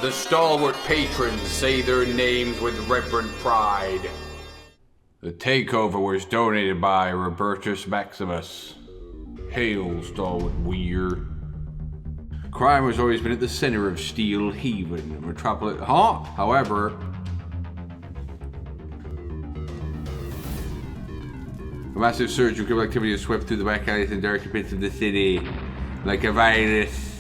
The stalwart patrons say their names with reverent pride. The takeover was donated by Robertus Maximus. Hail, stalwart weir. Crime has always been at the center of Steel Haven, metropolis. However, a massive surge of criminal activity has swept through the back alleys and dark pits of the city, like a virus.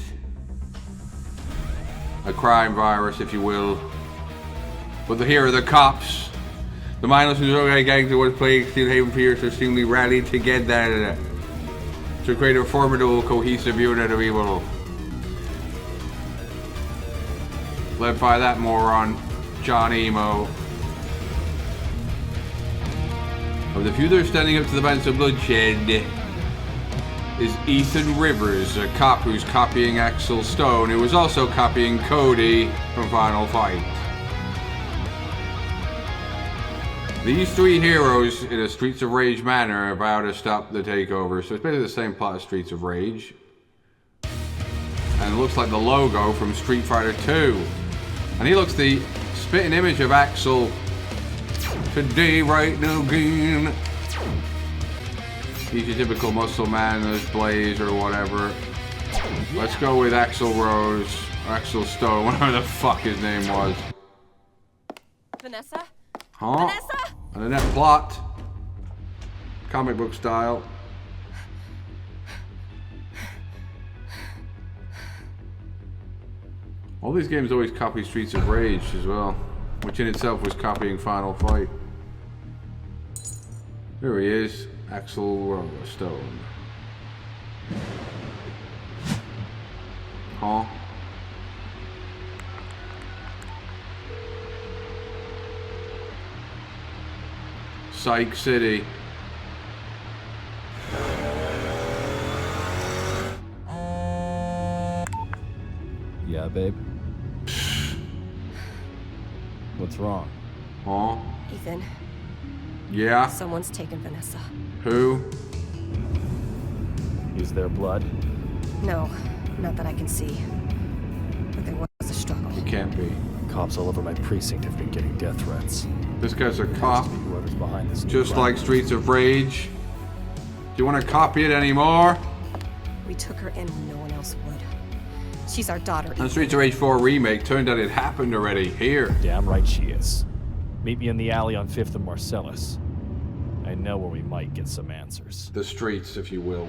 A crime virus, if you will. But here are the cops. The mindless and disorganized gangs that once plagued Steel Haven for years have seemingly rallied together to create a formidable, cohesive unit of evil. Led by that moron, John Emo. Of the few that are standing up to the bands of bloodshed is Ethan Rivers, a cop who's copying Axel Stone, who was also copying Cody from Final Fight. These three heroes in a Streets of Rage manner are about to stop the takeover. So it's basically the same plot as Streets of Rage. And it looks like the logo from Street Fighter 2. And he looks the spitting image of Axel. Today, right now, again. He's your typical muscle man, there's Blaze or whatever. Let's go with Axel Rose, Axel Stone, whatever the fuck his name was. Vanessa? Huh? Vanessa? And a net plot. Comic book style. All these games always copy Streets of Rage as well, which in itself was copying Final Fight. There he is. Axel Stone. Huh? Psych City. Yeah, babe. What's wrong? Huh? Ethan, Yeah? someone's taken Vanessa. Who? Is there blood? No, not that I can see. But there was a struggle. It can't be. Cops all over my precinct have been getting death threats. This guy's a cop, Whoever's behind this new just crime. like Streets of Rage. Do you want to copy it anymore? We took her in when no one else would. She's our daughter. And Streets of Rage 4 remake turned out it happened already here. Damn right she is. Meet me in the alley on 5th and Marcellus. I know where we might get some answers. The streets, if you will.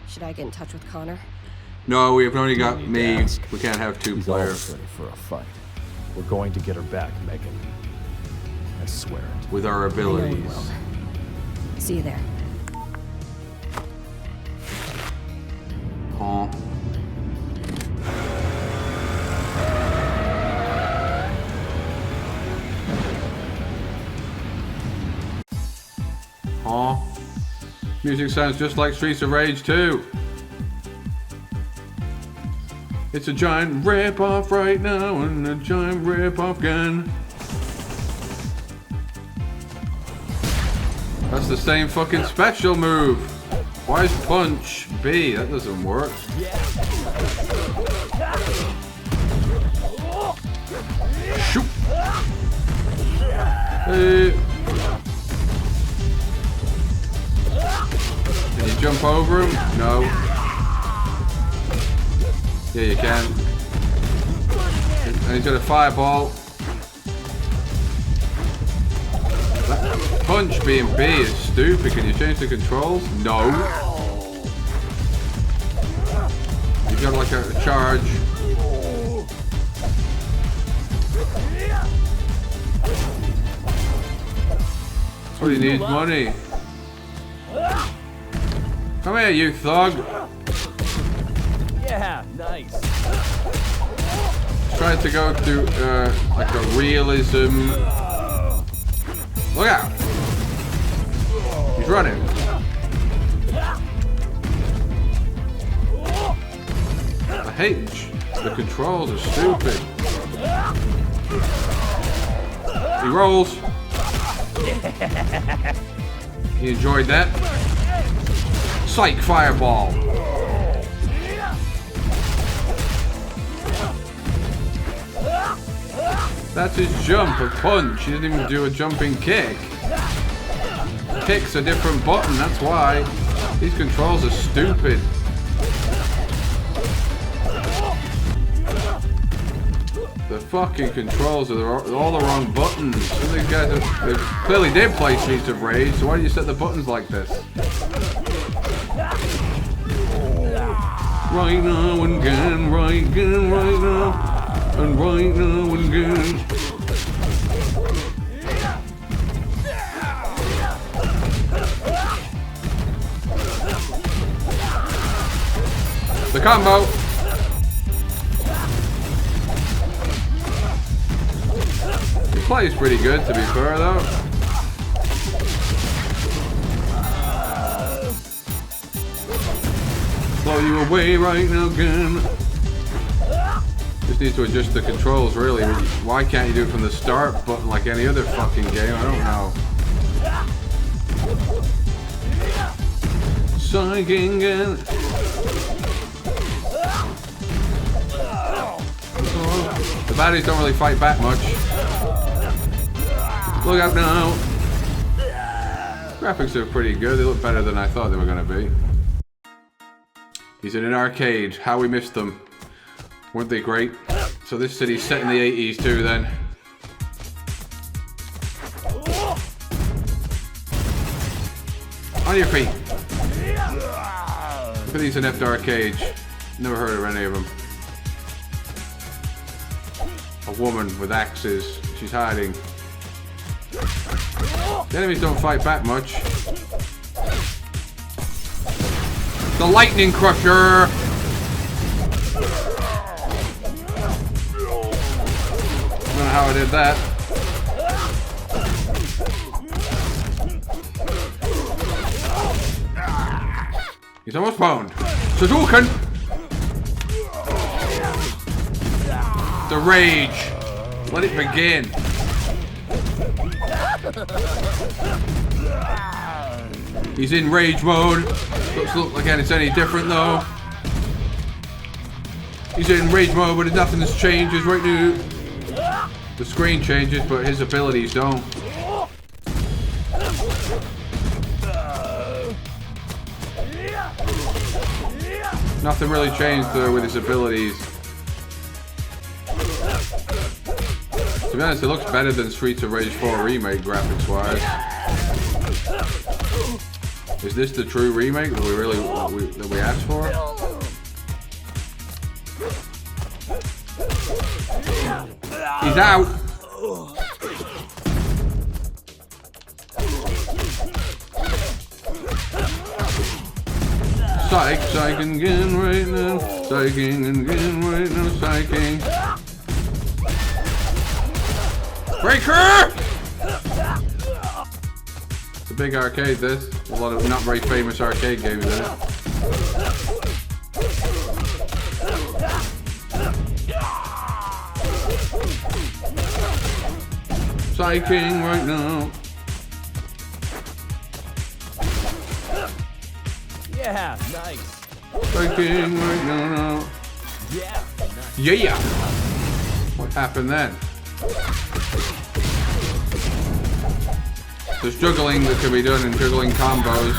Should I get in touch with Connor? No, we've only got need to me. ask. We can't have two He's players. always ready for a fight. We're going to get her back, Megan. I swear it. With our I know we abilities. will. See you there. Huh? Huh? Music sounds just like Streets of Rage 2. It's a giant rip-off right now and a giant rip-off gun. That's the same fucking special move. Why is punch B? That doesn't work. Shoot. Can you jump over him? No. Yeah, you can. And he's got a fireball. That punch being B is stupid. Can you change the controls? No. You've got like a charge. That's what he needs, money. Come here, you thug. Yeah, nice. Trying to go through like a realism. Look out! He's running. I hate the controls are stupid. He rolls. You enjoyed that? Psych fireball. That's his jump, a punch. He didn't even do a jumping kick. Kick's a different button, that's why. These controls are stupid. The fucking controls are all the wrong buttons. So these guys they clearly did play Streets of Rage, so why do you set the buttons like this? Right now and again, right again, right now, and right now and again. The combo. He plays pretty good, to be fair, though. Blow you away right now again. Just need to adjust the controls, really. Why can't you do it from the start button like any other fucking game? I don't know. Psyching again. The baddies don't really fight back much. Look out now. Graphics are pretty good. They look better than I thought they were going to be. He's in an arcade. How we missed them. Weren't they great? So this city's set in the 80s too then. On your feet. Look at these inept arcades. Never heard of any of them. A woman with axes. She's hiding. The enemies don't fight back much. The lightning crusher! I don't know how I did that. He's almost boned. Hadouken! The rage. Let it begin. He's in rage mode. Doesn't look like it's any different though. He's in rage mode, but nothing has changed. It's right new. The screen changes, but his abilities don't. Nothing really changed though with his abilities. To be honest, it looks better than Streets of Rage 4 Remake graphics-wise. Is this the true remake that we asked for? He's out. Psyching again right now. Psyching again right now. Psyching. Breaker! It's a big arcade, this. A lot of not very famous arcade games in it. Psyching right now. Yeah, nice. Psyching right now. Yeah, nice. Yeah. What happened then? There's juggling that can be done in juggling combos.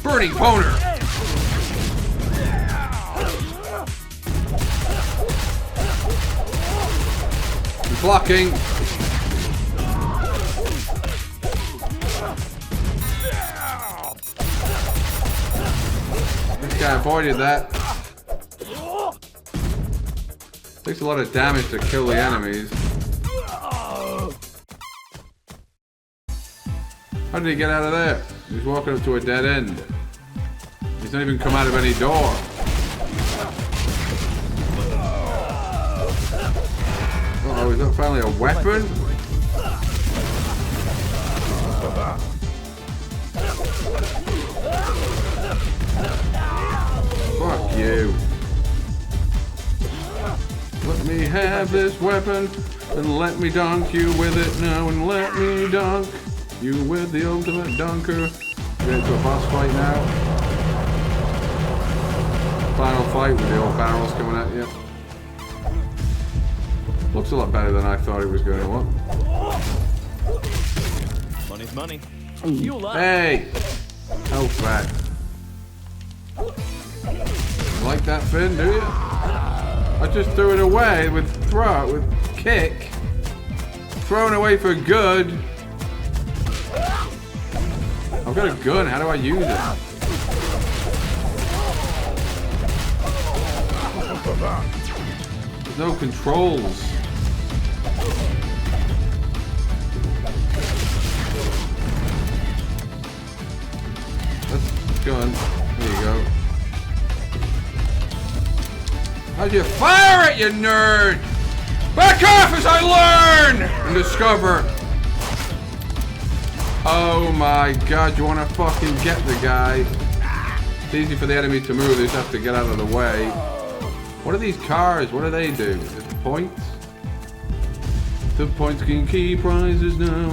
Burning boner. He's blocking. This guy avoided that. Takes a lot of damage to kill the enemies. How did he get out of there? He's walking up to a dead end. He's not even come out of any door. Uh-oh, is that finally a weapon? Fuck you. Let me have this weapon and let me dunk you with it now and let me dunk you with the ultimate dunker. Get into a boss fight now. Final fight with the old barrels coming at you. Looks a lot better than I thought it was going to look. Money's money. Fuel up. Hey! Health back. You like that, Finn, do you? I just threw it away with kick. Thrown away for good. I've got a gun, how do I use it? There's no controls. That's gun. There you go. How'd you fire it, you nerd? Back off as I learn and discover. Oh my god, you wanna fucking get the guy. It's easy for the enemy to move, they just have to get out of the way. What are these cars? What do they do? Is it points? The points can keep prizes now.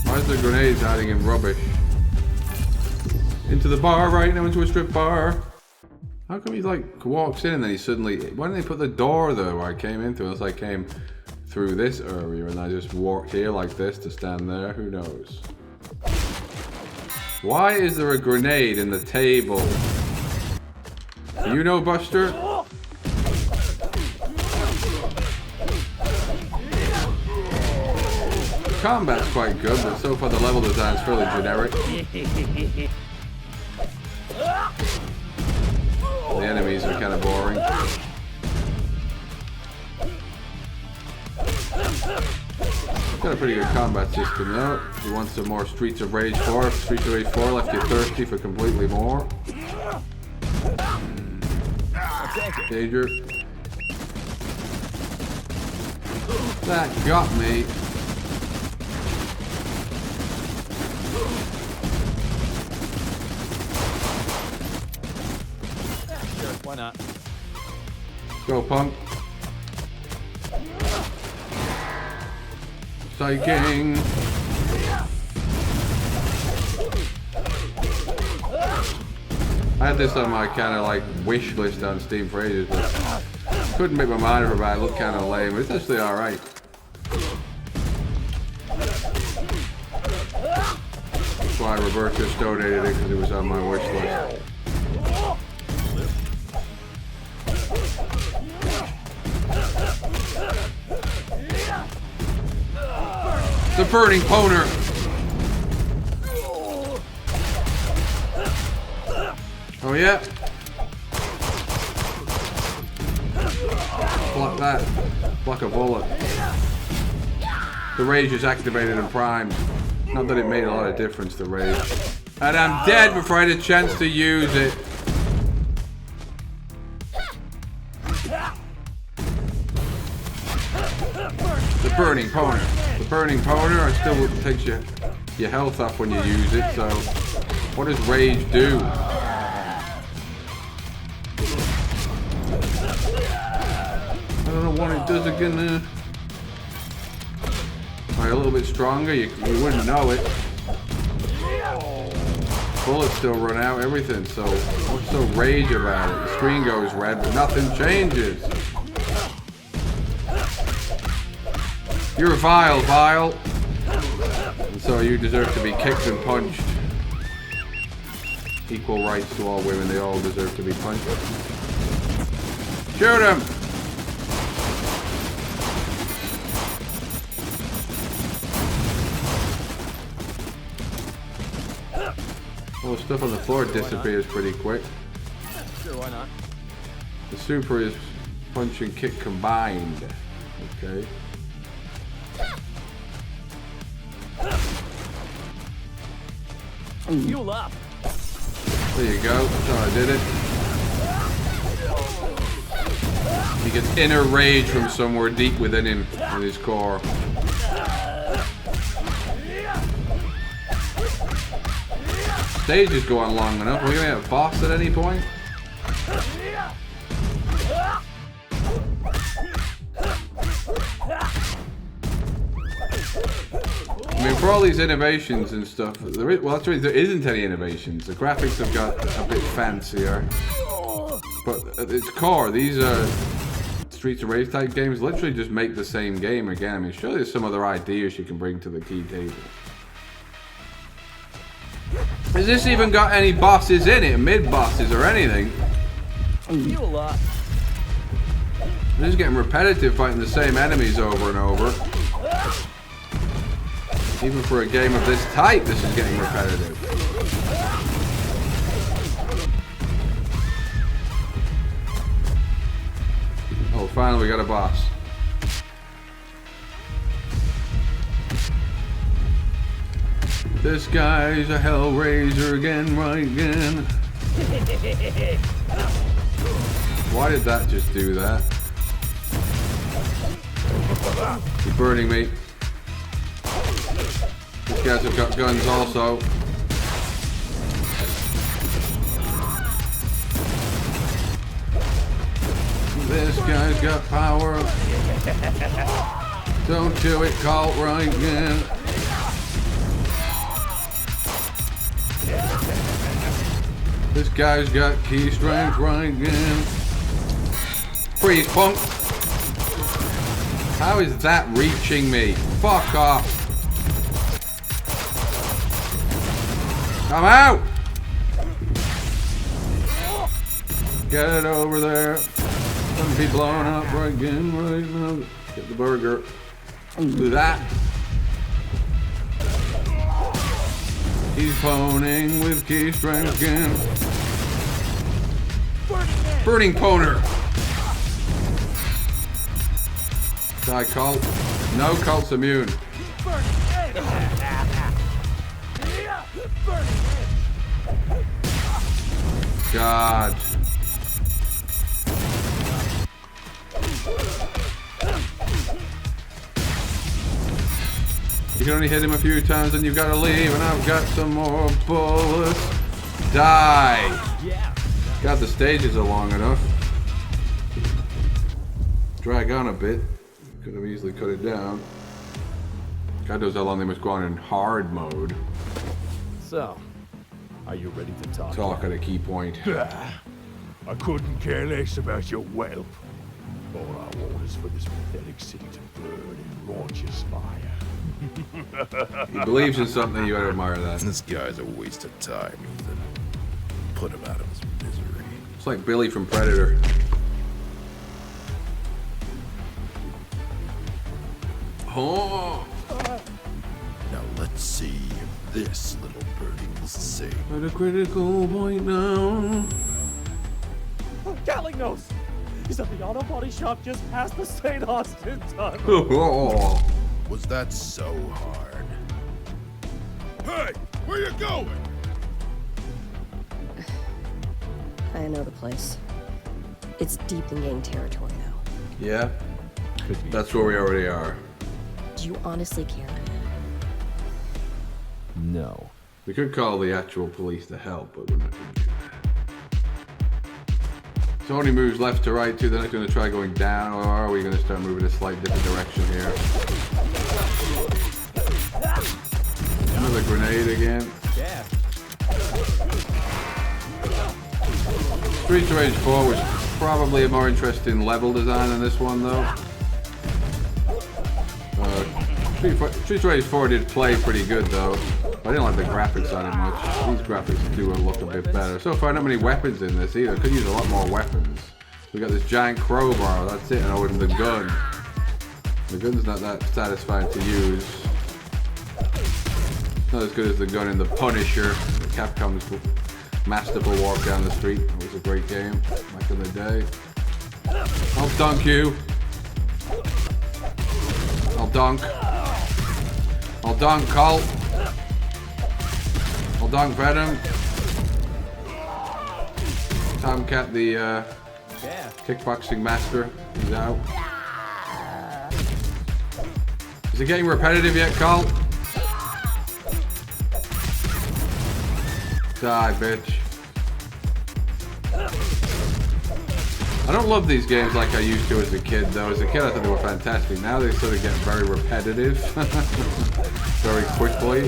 Why is the grenades hiding in rubbish? Into the bar right now, into a strip bar. How come he like walks in and then he suddenly... Why didn't they put the door there where I came into? Unless I came through this area and I just walked here like this to stand there. Who knows? Why is there a grenade in the table? You know, Buster? Combat's quite good, but so far the level design's fairly generic. The enemies are kind of boring. Got a pretty good combat system though. If you want some more Streets of Rage 4, if Streets of Rage 4 left you thirsty for completely more. Danger. That got me. Why not? Go, punk. Psyching. I had this on my kind of like wish list on Steam for ages, but couldn't make my mind up about it. It looked kind of lame. It's actually alright. That's why Roberto just donated it, because it was on my wish list. The burning poner. Oh yeah. Block that. Block a bullet. The rage is activated and primed. Not that it made a lot of difference, the rage. And I'm dead before I had a chance to use it. The burning poner. The burning poner still takes your health up when you use it, so what does rage do? I don't know what it does again. Alright, a little bit stronger, you wouldn't know it. Bullets still run out, everything, so what's so rage about it? The screen goes red, but nothing changes. You're vile. And so you deserve to be kicked and punched. Equal rights to all women, they all deserve to be punched. Shoot him! All the stuff on the floor disappears pretty quick. Sure, why not? The super is punch and kick combined. Okay. Fuel up. There you go. That's how I did it. He gets inner rage from somewhere deep within him, in his core. Stages go on long enough. Are we gonna have a boss at any point? I mean, for all these innovations and stuff, well, that's right, there isn't any innovations. The graphics have got a bit fancier. But at its core, these Streets of Rage type games literally just make the same game again. I mean, surely there's some other ideas you can bring to the key table. Has this even got any bosses in it? Mid-bosses or anything? Feel a lot. This is getting repetitive, fighting the same enemies over and over. Even for a game of this type, this is getting repetitive. Oh, finally we got a boss. This guy's a Hellraiser again, right again. Why did that just do that? He's burning me. These guys have got guns also. This guy's got power. Don't do it, Colt, right again. This guy's got key strength, right again. Freeze, punk. How is that reaching me? Fuck off. Come out! Get it over there. Don't be blown up right again, right now. Get the burger. Do that. He's phoning with key strength again. Burning Poner. Die, Colt. No, Colt's immune. God. You can only hit him a few times and you've got to leave, and I've got some more bullets. Die. God, the stages are long enough. Drag on a bit. Could have easily cut it down. God knows how long they must go on in hard mode. So, are you ready to talk? Talk at a key point. I couldn't care less about your whelp. All I want is for this pathetic city to burn in rauncous fire. He believes in something, you gotta admire that. This guy's a waste of time, Ethan. Put him out of his misery. It's like Billy from Predator. Oh! Now let's see if this little birdie will sing. At a critical point now. Gatling nose! He's at the auto body shop just past the St. Austin tunnel. Oh. Was that so hard? Hey, where you going? I know the place. It's deep in gang territory, though. Yeah? That's where we already are. Do you honestly care? No. We could call the actual police to help, but we're not going to do that. Tony moves left to right too, they're not going to try going down, or are we going to start moving a slight different direction here? Another grenade again. Yeah. Streets of Rage 4 was probably a more interesting level design than this one though. Streets of Rage 4 did play pretty good though. I didn't like the graphics on it much. These graphics do look a bit better. So far, not many weapons in this either. Could use a lot more weapons. We got this giant crowbar, that's it, and oh, and the gun. The gun's not that satisfying to use. Not as good as the gun in The Punisher, Capcom's masterful walk down the street. It was a great game back in the day. I'll dunk you. I'll dunk. I'll dunk, Colt. I'll dunk Venom. Tomcat, the kickboxing master, is out. Is it getting repetitive yet, Colt? Die, bitch. I don't love these games like I used to as a kid, though. As a kid, I thought they were fantastic. Now they sort of get very repetitive very quickly.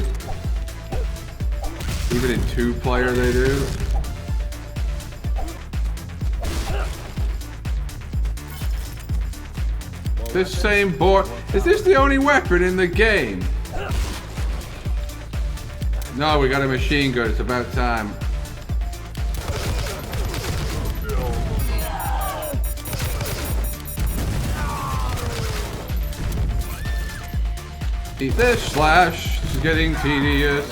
Even in 2-player, they do. This same board. Is this the only weapon in the game? No, we got a machine gun. It's about time. Eat this, Slash. This is getting tedious.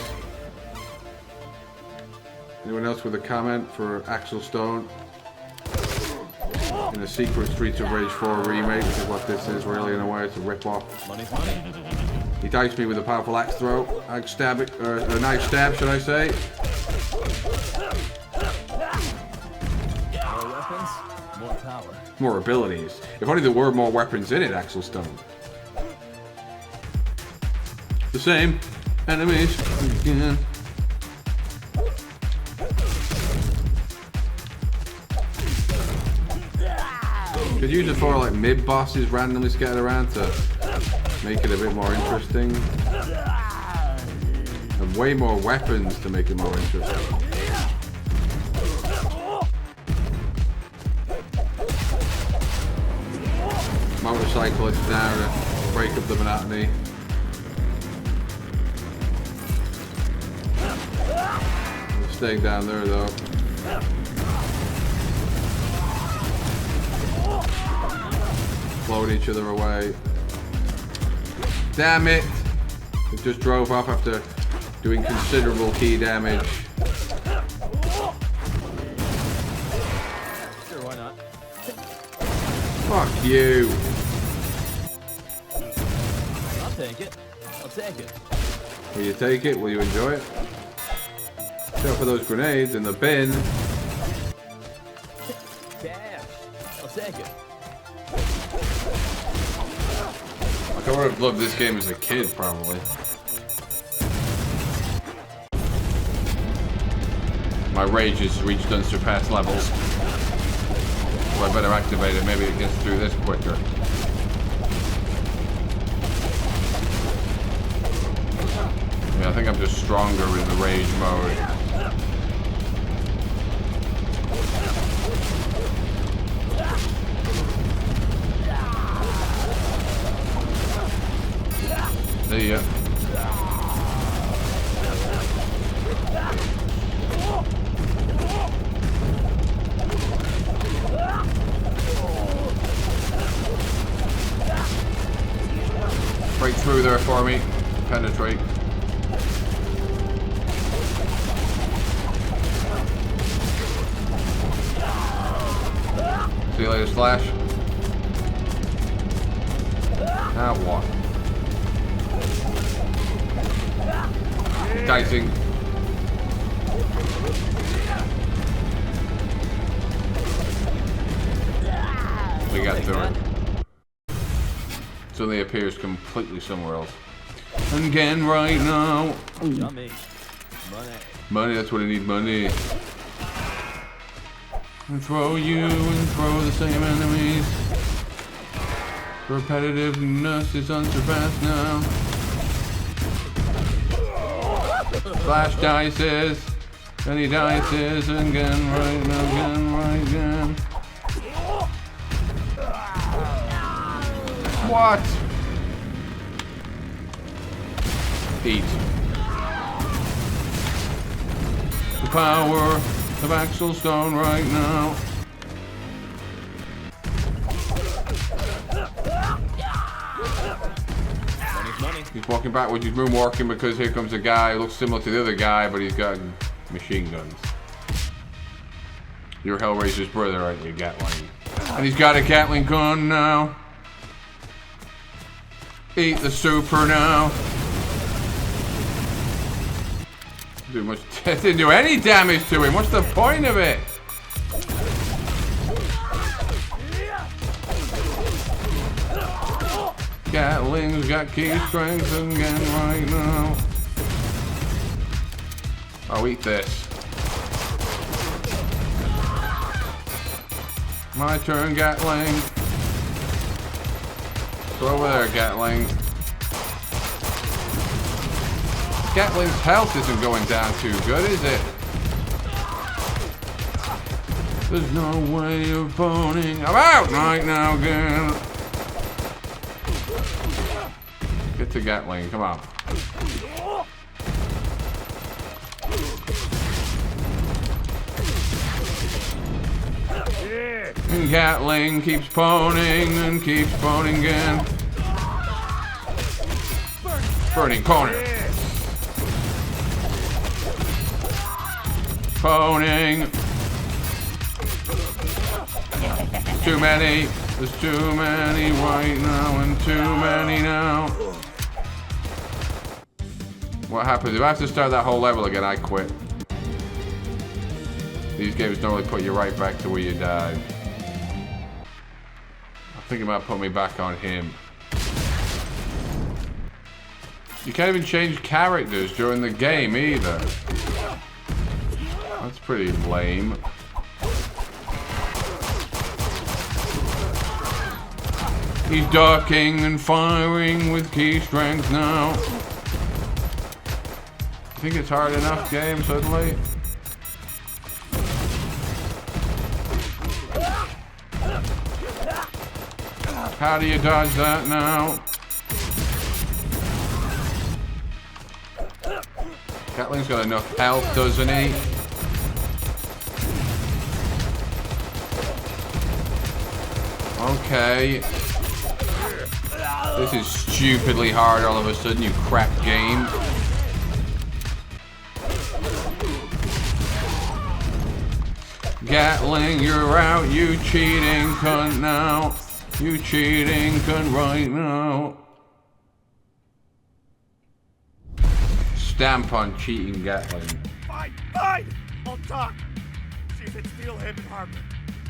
Anyone else with a comment for Axel Stone? In a secret Streets of Rage 4 remake, which is what this is really in a way. It's a rip-off. Money's money. He diced me with a powerful axe throw. Axe stab it, or a knife stab, should I say. More weapons, more power. More abilities. If only there were more weapons in it, Axel Stone. The same enemies again. Could use it for like mid-bosses randomly scattered around to make it a bit more interesting. And way more weapons to make it more interesting. Motorcyclists now to break up the monotony. We're staying down there though. Blowing each other away. Damn it! It just drove off after doing considerable key damage. Sure, why not? Fuck you! I'll take it. I'll take it. Will you take it? Will you enjoy it? Go for those grenades in the bin. Cash. I'll take it. I would have loved this game as a kid, probably. My rage has reached unsurpassed levels. So I better activate it. Maybe it gets through this quicker. Yeah, I think I'm just stronger in the rage mode. See ya. Break through there for me. Penetrate. See you later, Slash. Now what? Dicing. We got through it. Suddenly appears completely somewhere else. And again, right now. Yummy. Money. Money, that's what I need, money. And throw you and throw the same enemies. Repetitiveness is unsurpassed now. Flash dices, and he dices again, right now, again, right again. What? Eat. The power of Axel Stone right now. Money. He's walking backwards, he's moonwalking because here comes a guy who looks similar to the other guy, but he's got machine guns. You're Hellraiser's brother, aren't you, Gatling? And he's got a Gatling gun now. Eat the super now. Didn't do much. Didn't do any damage to him. What's the point of it? Gatling's got key strength again right now. I'll eat this. My turn, Gatling. Go over there, Gatling. Gatling's health isn't going down too good, is it? There's no way of boning. I'm out right now, again. Get to Gatling, come on. And Gatling keeps poning and keeps poning again. Burning corner. Poning. Too many. There's too many right now and too many now. What happens if I have to start that whole level again? I quit. These games normally put you right back to where you died. I think it might put me back on him. You can't even change characters during the game either. That's pretty lame. He's ducking and firing with key strength now. I think it's hard enough game suddenly. How do you dodge that now? Gatling's got enough health, doesn't he? Okay. This is stupidly hard all of a sudden, you crap game. Gatling, you're out, you cheating cunt now. You cheating cunt right now. Stamp on cheating Gatling. Fine, fine! I'll talk. See if it's still Haven Harbor.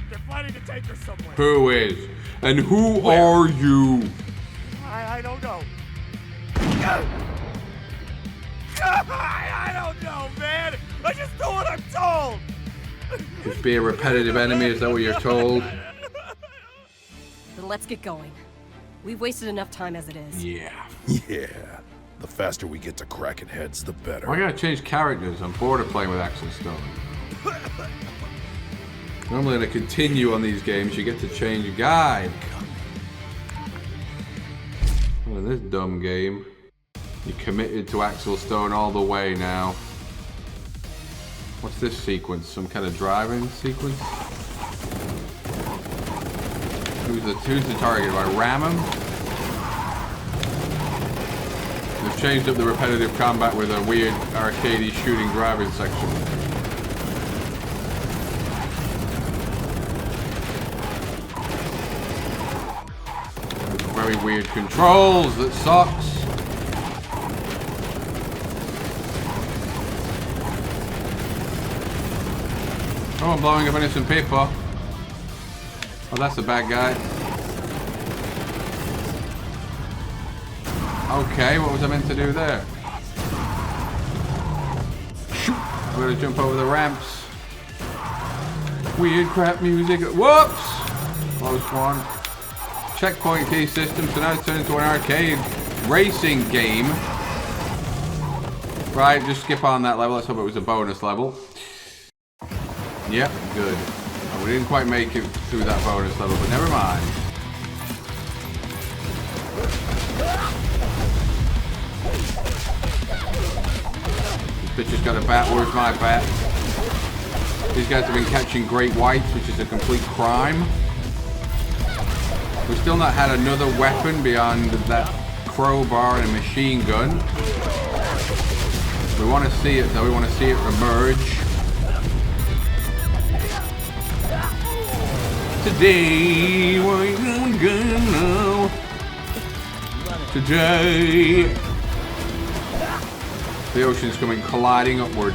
They're planning to take her somewhere. Who is? And who are you? I don't know. I don't know, man. I just do what I'm told. Just be a repetitive enemy, is that what you're told? Then let's get going. We've wasted enough time as it is. Yeah. Yeah. The faster we get to cracking heads, the better. Why gotta change characters? I'm bored of playing with Axel Stone. Normally to continue on these games, you get to change a guy. Oh, this dumb game. You're committed to Axel Stone all the way now. What's this sequence? Some kind of driving sequence? Who's the target? Do I ram him? They've changed up the repetitive combat with a weird arcadey shooting driving section. Very weird controls that sucks. Oh, I'm blowing up innocent people. Oh, that's the bad guy. Okay, what was I meant to do there? Shoot! I'm gonna jump over the ramps. Weird crap music. Whoops! Close one. Checkpoint key system, so now it's turned into an arcade racing game. Right, just skip on that level. Let's hope it was a bonus level. Yep, good. Oh, we didn't quite make it through that bonus level, but never mind. This bitch has got a bat. Where's my bat? These guys have been catching great whites, which is a complete crime. We've still not had another weapon beyond that crowbar and a machine gun. We want to see it, though. We want to see it emerge. Today, we're gonna know. Today. The ocean's coming colliding upward.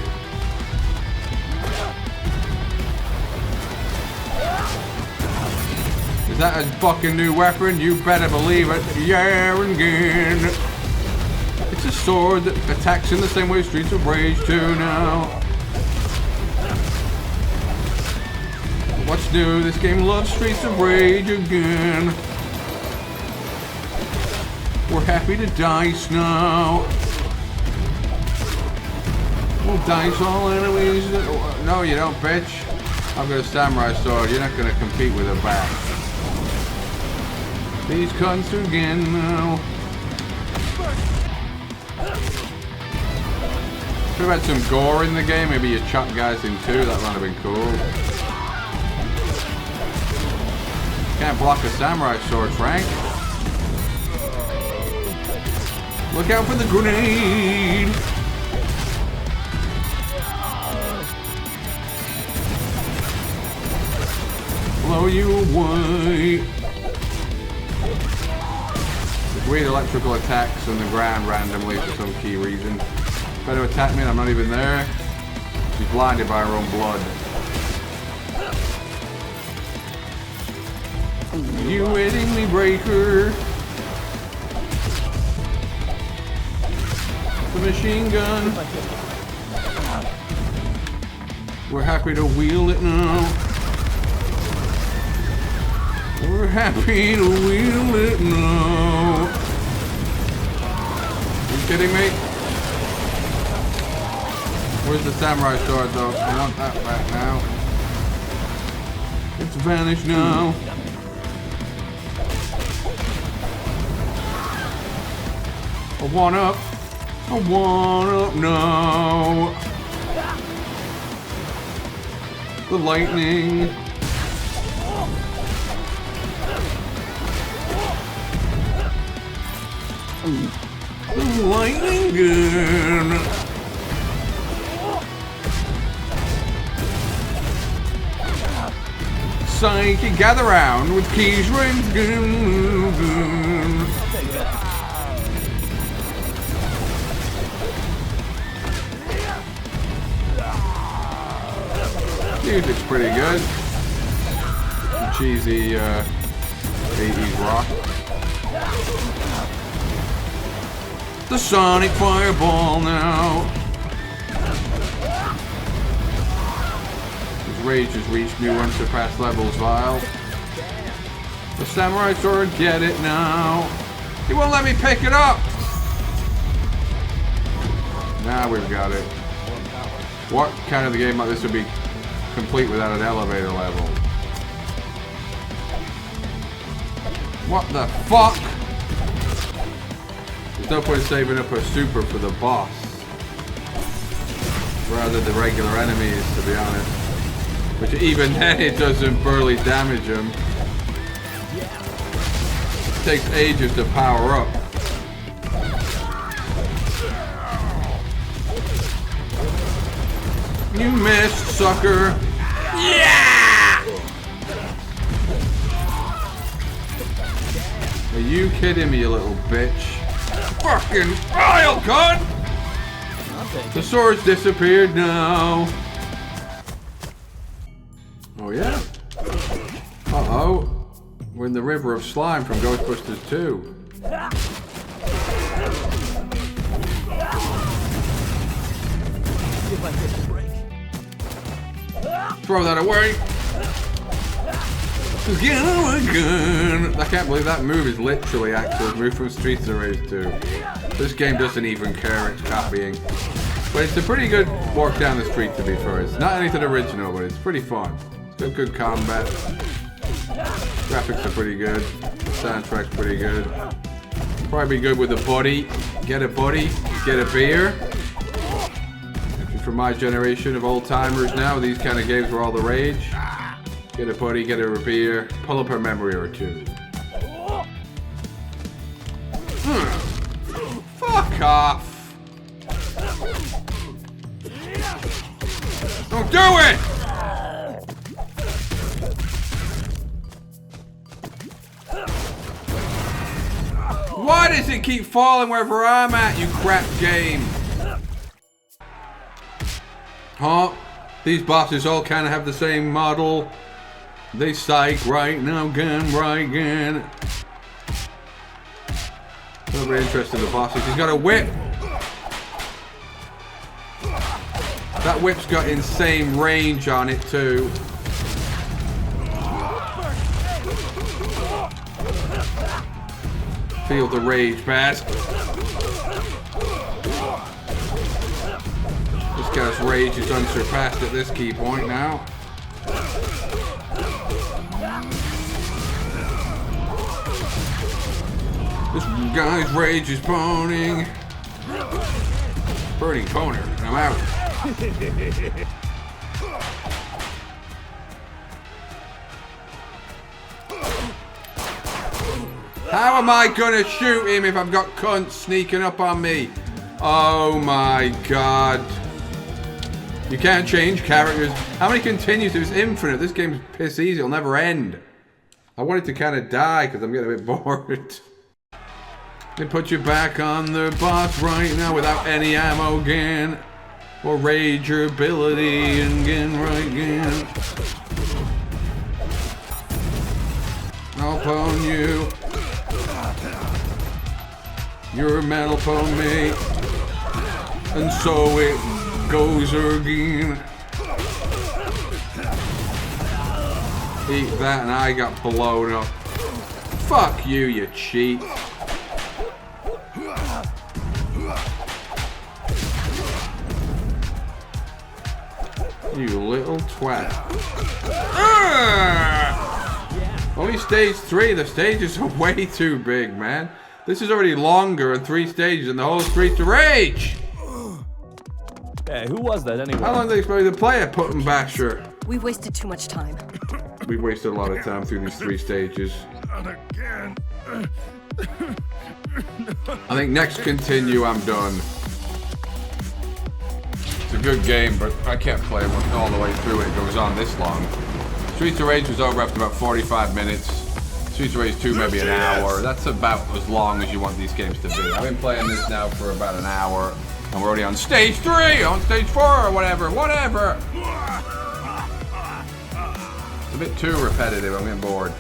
Is that a fucking new weapon? You better believe it. Yeah, again. It's a sword that attacks in the same way Streets of Rage 2 now. What's new? This game loves Streets of Rage again. We're happy to dice now. We'll dice all enemies. No, you don't, bitch. I've got a samurai sword. You're not gonna compete with a bat. These cunts again now. Could have had some gore in the game. Maybe you chop guys in two. That might have been cool. Can't block a samurai sword, Frank. Look out for the grenade. Blow you away. There's weird electrical attacks on the ground randomly for some key reason. Try to attack me and I'm not even there. She's blinded by her own blood. You hitting me, breaker. The machine gun. We're happy to wield it now. We're happy to wield it now. Are you kidding me? Where's the samurai sword though? I want that back now. It's vanished now. A one up. A one up now. The lightning. The lightning gun. Psyche, gather round with keys rings gun. Music's pretty good. Some cheesy 80s rock. The sonic fireball now. His rage has reached new unsurpassed levels, Vile. The samurai sword, get it now. He won't let me pick it up. Now we've got it. What kind of the game like this would be complete without an elevator level? What the fuck? There's no point saving up a super for the boss. Rather the regular enemies, to be honest. Which even then it doesn't barely damage them. It takes ages to power up. You missed, sucker. Yeah! Are you kidding me, you little bitch? Fucking rail gun! The sword's disappeared now. Oh yeah? Uh-oh. We're in the river of slime from Ghostbusters 2. Throw that away. Get gun. I can't believe that move is literally actual move from Streets of Rage 2. This game doesn't even care it's copying. But it's a pretty good walk down the street, to be fair. It's not anything original, but it's pretty fun. It's got good combat. Graphics are pretty good. Soundtrack's pretty good. Probably be good with a buddy. Get a buddy. Get a beer. If you're from my generation of old timers now, these kind of games were all the rage. Get a buddy, get a beer, pull up a memory or two. Fuck off! Don't do it! Why does it keep falling wherever I'm at, you crap game? Huh? These bosses all kind of have the same model. They psych right now, gun right again. Not very interested in the bosses. He's got a whip. That whip's got insane range on it too. Feel the rage, Baz. This guy's rage is unsurpassed at this key point now. This guy's rage is burning. Burning boner. I'm out. How am I gonna shoot him if I've got cunts sneaking up on me? Oh my god. You can't change characters. How many continues? There's infinite. This game's piss easy. It'll never end. I wanted to kind of die because I'm getting a bit bored. They put you back on the boss right now without any ammo again. Or rage your ability and again, right again. I'll pwn you. You're metal pwn me. And so it goes again. Eat that and I got blown up. Fuck you, you cheat. You little twat. Only stage 3. The stages are way too big, man. This is already longer and 3 stages and the whole Streets of Rage. Hey, who was that anyway? How long do they expect you to play a Put and Basher? We've wasted too much time. We've wasted a lot of time through these 3 stages. Not again. I think next continue, I'm done. It's a good game, but I can't play it all the way through. It goes on this long. Streets of Rage was over after about 45 minutes. Streets of Rage 2 maybe an hour. That's about as long as you want these games to be. I've been playing this now for about an hour, and we're already on stage 3, on stage 4, or whatever. It's a bit too repetitive. I'm getting bored.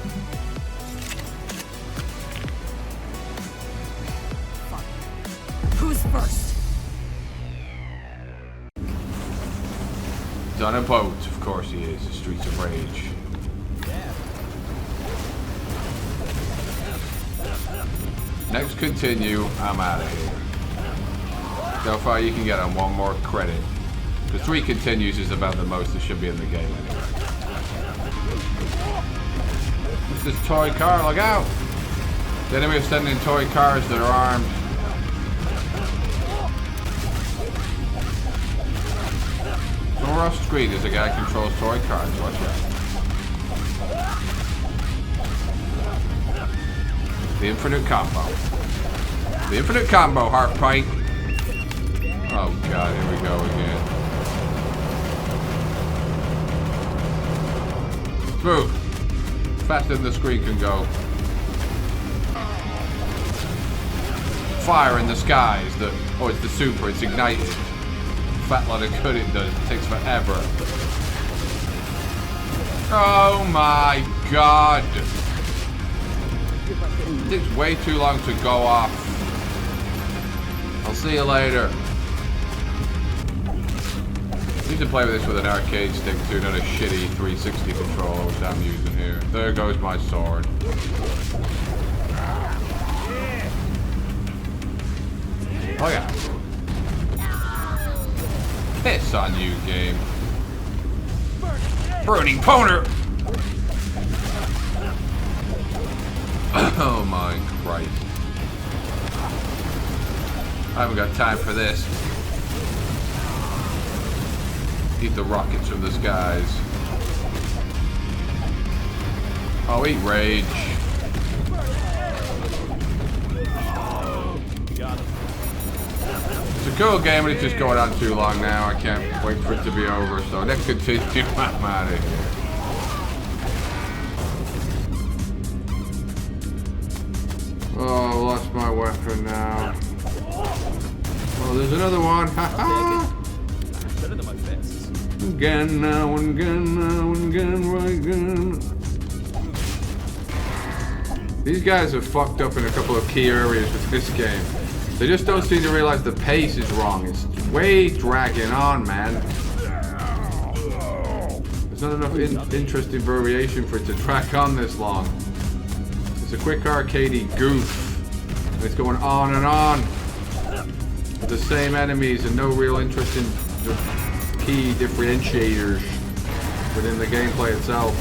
Who's first? He's on a boat, of course he is. Streets of Rage. Next continue, I'm out of here. So far you can get on 1 more credit. The 3 continues is about the most that should be in the game anyway. What's this toy car? Look out! The enemy is sending toy cars that are armed. Somewhere off screen there's a guy who controls toy cars. Watch out. The infinite combo. The infinite combo, heart pint. Oh god, here we go again. Smooth. Faster than the screen can go. Fire in the skies. Oh, it's the super. It's ignited. Fat lot of good it does. It takes forever. Oh my god. It takes way too long to go off. I'll see you later. I need to play with this with an arcade stick too, not a shitty 360 controller, which I'm using here. There goes my sword. Oh yeah. Piss on you, game. Burning Poner! Oh my Christ. I haven't got time for this. Eat the rockets from the skies. Oh, eat rage. It's a cool game, but it's just going on too long now. I can't wait for it to be over, so next continue, I'm out of here. Oh, I lost my weapon now. Oh, there's another one. Ha-ha! Better than my fists. Again now, and again now, and again, right again. These guys have fucked up in a couple of key areas with this game. They just don't seem to realize the pace is wrong. It's way dragging on, man. There's not enough interesting variation for it to track on this long. It's a quick arcadey goof. It's going on and on with the same enemies and no real interest in the key differentiators within the gameplay itself.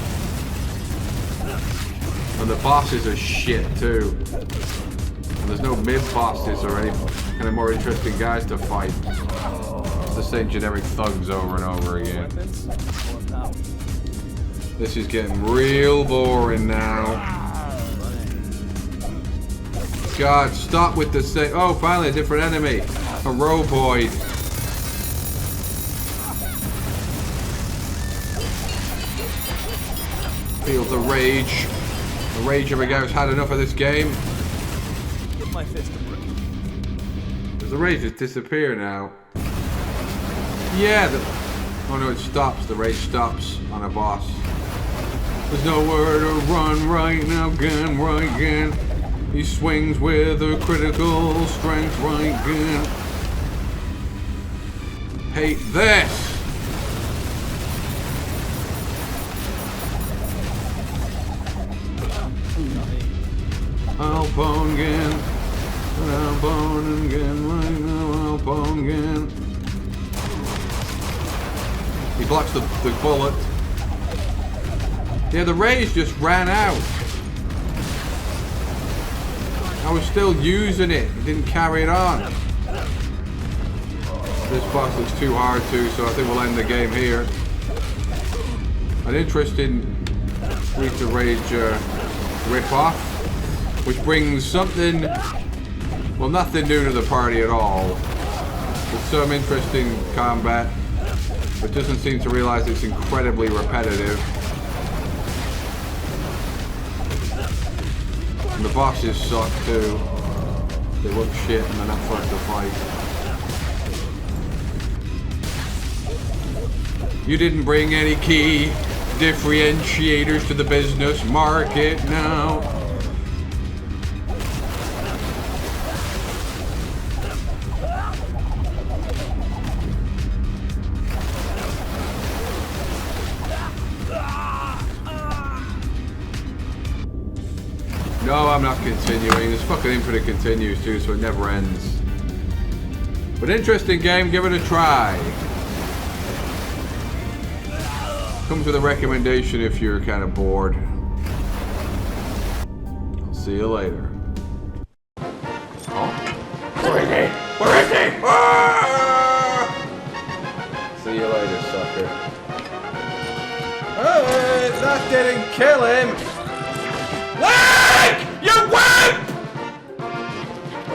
And the bosses are shit too. And there's no mid-bosses or any kind of more interesting guys to fight. It's the same generic thugs over and over again. This is getting real boring now. God, stop with the same. Oh, finally a different enemy. A roboid. Feel the rage. The rage of a guy who's had enough of this game. Give my fist a break. Does the rage just disappear now? Yeah. Oh no, it stops. The rage stops on a boss. There's nowhere to run right now, gun right again. He swings with a critical strength right again. Hate this! I'll bone again. I'll bone again right now. I'll bone again. He blocks the bullet. Yeah, the rage just ran out. I was still using it. It didn't carry it on. This boss looks too hard too, so I think we'll end the game here. An interesting Streets of Rage rip-off, which brings something, well, nothing new to the party at all. With some interesting combat, but doesn't seem to realize it's incredibly repetitive. And the bosses suck too. They look shit and they're not fun to fight. You didn't bring any key differentiators to the business. Mark it now. No, I'm not continuing. This fucking Infinite continues too, so it never ends. But interesting game, give it a try. Comes with a recommendation if you're kind of bored. I'll see you later. Oh. Where is he? Where is he? Ah! See you later, sucker. Hey, that didn't kill him! Wait! You wimp!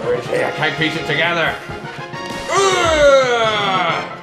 Where is he? I can't piece it together. Ugh!